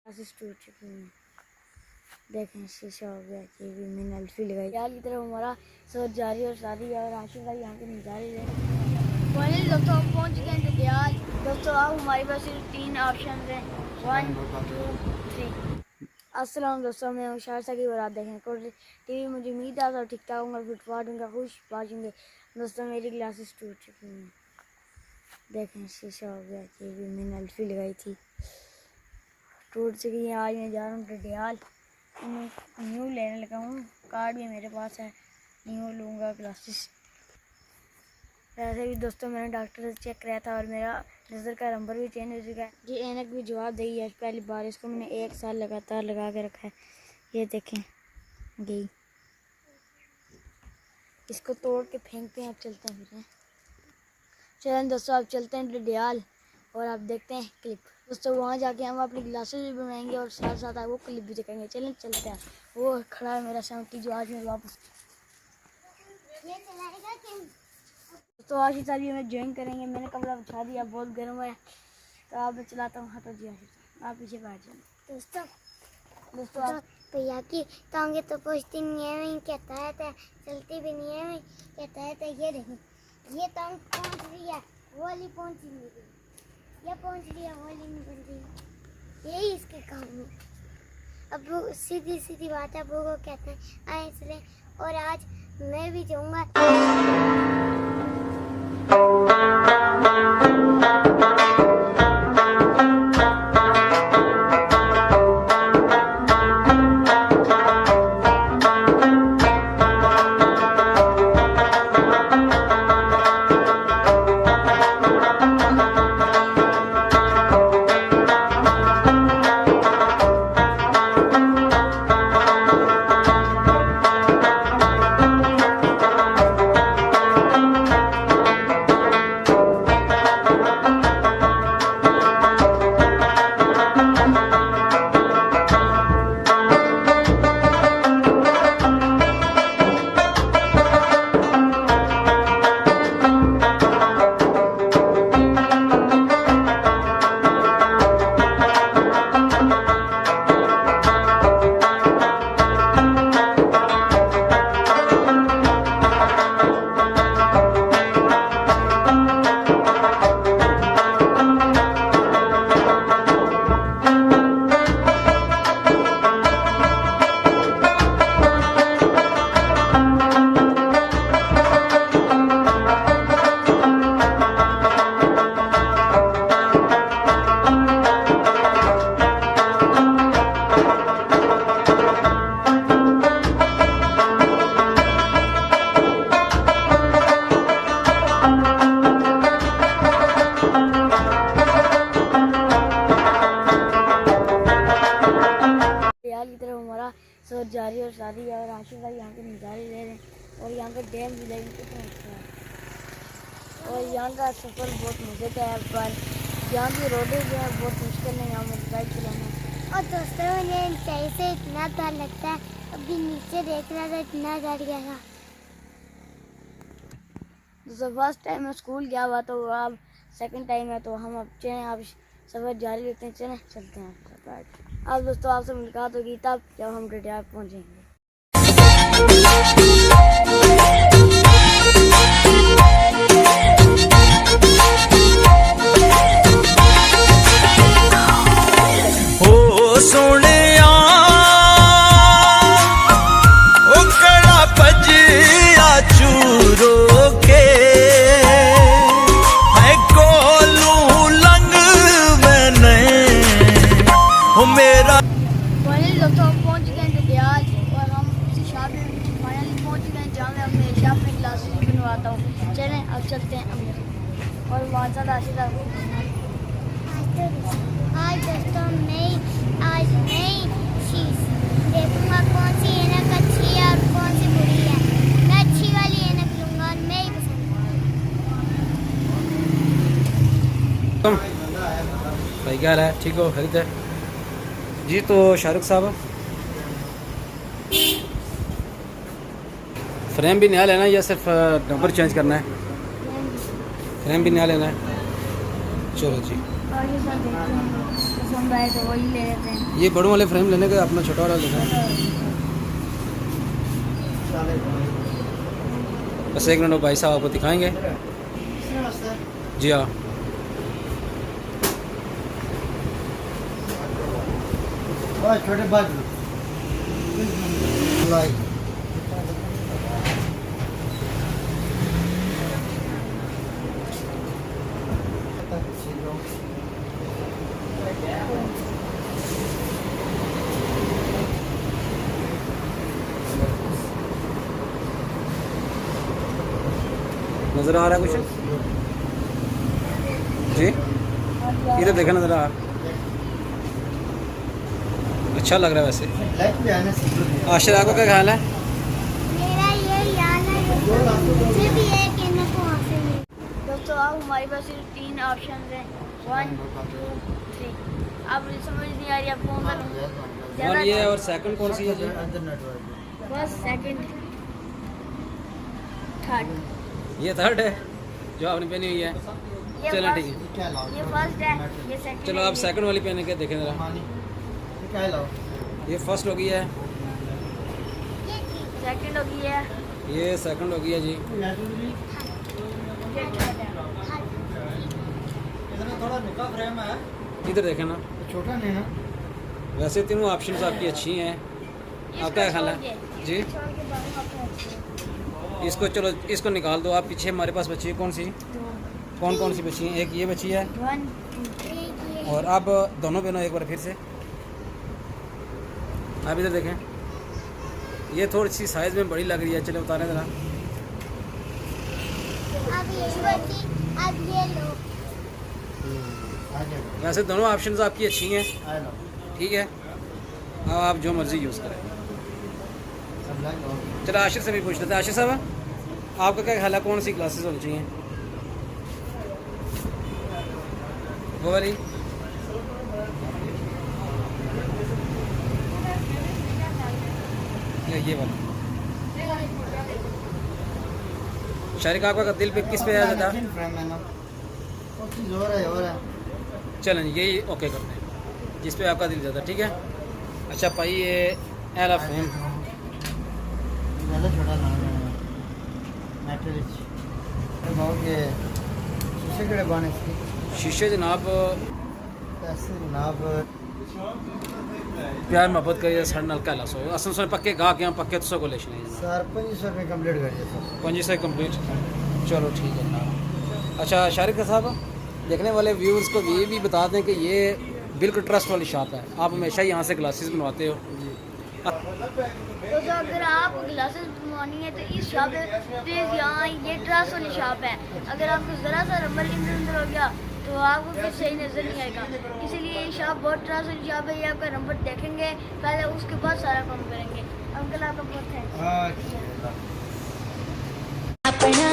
टूट चुकी हूँ। देखें शीशा हो गया कि भी मैंने अल्फी लगाई। यार की तरफ हमारा सफर जारी और शादी और आशिक भाई यहाँ के नज़ारे है। फाइनली दोस्तों हम पहुँच गए हैं दयाल। दोस्तों अब हमारे पास सिर्फ 3 ऑप्शन हैं, 1 2 3। अस्सलाम दोस्तों, मैं हुशार सा की बात देखें कोट टीवी मुझे उम्मीद आता और ठीक ठाक होंगे, फिटफाट होंगे, खुश बाजूंगे। दोस्तों मेरी ग्लासेस टूट चुकी हैं। देखें शीशा हो गया कि भी मैंने अल्फी लगाई थी, टूट चुकी है। आज मैं जा रहा हूँ डडियाल, न्यू लेने लगा हूँ। कार्ड भी मेरे पास है, न्यू लूँगा ग्लासेस। वैसे भी दोस्तों मैंने डॉक्टर से चेक कराया था और मेरा नज़र का नंबर भी चेंज हो चुका है। ये ऐनक भी जवाब दी है पहली बार, इसको मैंने 1 साल लगातार लगा के रखा है। ये देखें गई, इसको तोड़ के फेंकते हैं। अब चलते हैं फिर चलें दोस्तों, अब चलते हैं डडियाल और आप देखते हैं क्लिप। दोस्तों वहाँ जाके हम अपनी ग्लासेस भी बनाएंगे और साथ साथ वो क्लिप भी दिखाएंगे। चलें चलते हैं। वो खड़ा है मेरा 70 जो आज मैं वापस तो आज ही सारी हमें ज्वाइन करेंगे। मैंने कपड़ा बिछा दिया, बहुत गर्म है तो आप मैं चलाता हूँ। हाँ तो जी आप पीछे बैठ जाए। दोस्तों भैया की टांगे तो पहुँचती नहीं है, वहीं कहता है चलती भी नहीं है, वहीं कहता है ये देखो ये टांग पहुँच रही है, वो वाली पहुँच ही नहीं रही, ये पहुँच रही है, वो वाली नहीं बन रही। यही इसके काम में। अब वो सीधी सीधी बात है, वो कहते हैं आए चले। और आज मैं भी जाऊँगा। की तरफ हमारा सफर जारी और शादी है और आशिक भाई यहाँ के नज़ारे ले रहे हैं और यहाँ का डैम भी लेकिन कितना अच्छा है। और यहाँ का सफ़र बहुत मज़े का है, पर यहाँ की रोडें जो है बहुत मुश्किल है यहाँ में बाइक चलाना। और दोस्तों मुझे ऊंचाई से इतना डर लगता है, अभी नीचे देख रहा था इतना डर गया था। दोस्तों फर्स्ट टाइम मैं स्कूल गया हुआ तो अब सेकंड टाइम है, तो हम अब चलें आप सफ़र जारी रखते हैं। चलें चलते हैं। अब दोस्तों आपसे मुलाकात होगी तब जब हम डडियाल पहुँचेंगे। हो सोने कड़ा पजिया चूरो के है कोलू लंग मैंने हो मेरा। फाइनली दोस्तों हम पहुँच गए हैं डडियाल और हम उसी शॉप में फाइनली पहुँच गए हैं जहाँ मैं अपने शॉप में ग्लासेस भी बनवाता हूँ। चलें अब चलते हैं अंदर और वहाँ से राशिदा। आज दोस्तों आज नई चीज़ देखूंगा, कौन सी ऐनक अच्छी है और कौन सी बुरी है। मैं अच्छी वाली ऐनक लूंगा और मैं ही पसंद। भाई क्या हाल है? ठीक हो? खरीद है जी। तो शाहरुख साहब फ्रेम भी नया लेना है या सिर्फ नंबर चेंज करना है? फ्रेम भी नया लेना है। चलो जी। और ये सब देखते हैं पसंद आए तो वही ले लेते हैं। ये बड़ों वाले फ्रेम लेने के अपना छोटा वाला लेना है। बस एक मिनट भाई साहब आपको दिखाएंगे। जी हाँ, छोटे बाजू नज़र आ रहा है कुछ? जी इधर देखा नज़र आ, अच्छा लग रहा है वैसे। आशिर आपको क्या ख्याल है? मेरा ये याद है सिर्फ ये कि इनको हासिल नहीं। दोस्तों अब हमारे पास सिर्फ 3 ऑप्शन हैं, 1 2 3। अब समझ नहीं आ रही आप कौन सा लूं। और ये और सेकंड कौन सी है जी? First, second, third. ये थर्ड है जो आपने पहनी हुई है। ये चलो फर्स्ट- ठीक है, ये फर्स्ट है, ये सेकंड। चलो आप सेकंड वाली पहन के देखें ज़रा। ये फर्स्ट हो गई है, सेकंड हो गई है, ये सेकंड हो गई है जी। ये थर्ड है। थोड़ा नुका फ्रेम है, इधर देखें ना, छोटा नहीं ना। वैसे तीनों ऑप्शंस आपकी अच्छी हैं। आपका क्या ख्याल है जी? छोड़ के बाकी ऑप्शन अच्छे हैं। इसको चलो इसको निकाल दो आप। पीछे हमारे पास बची है कौन सी? कौन कौन सी बची है? एक ये बची है 1 2 और अब दोनों बहनों एक बार फिर से आप इधर देखें। ये थोड़ी सी साइज़ में बड़ी लग रही है, चलो उतारें ज़रा। अब ये बची, अब ये लो। वैसे दोनों ऑप्शंस आपकी अच्छी हैं, ठीक है। अब आप जो मर्ज़ी यूज़ करें। चलो आशिर से भी पूछ लेते हैं। आशिर साहब आपका क्या ख्याल है, कौन सी क्लासेस होनी चाहिए? वो वाली? या ये वाला? शारिक आपका दिल पे किस पे आया था? चलें यही ओके करते हैं जिस पे आपका दिल जाता है, ठीक है। अच्छा भाई ये एला फ्रेम छोटा मैट्रिक्स शीशे के बने शीशे जनाब पैसे जनाब प्यार मोहब्बत करिए साढ़े नाल कहला सो असन सोने पक्के गा के पक्के तो को लेशने सर 2500 रुपये कंप्लीट करिए सर। 2500 कंप्लीट, चलो ठीक है जनाब। अच्छा शारिक साहब देखने वाले व्यूअर्स को ये भी बता दें कि ये बिल्कुल ट्रस्ट वाली शॉप है, आप हमेशा यहाँ से ग्लासेस बनवाते हो। तो जो अगर आपको ग्लासेस बनवानी है तो इस शॉप पे प्लीज़ यहाँ ये ट्रस्ट वाली शॉप है। अगर आपको ज़रा सा नंबर इधर उधर हो गया तो आपको फिर सही नज़र नहीं आएगा, इसीलिए ये शॉप बहुत ट्रस्ट वाली शॉप है। ये आपका नंबर देखेंगे पहले, उसके बाद सारा काम करेंगे। अंकल आपका बहुत थैंक्स। अपना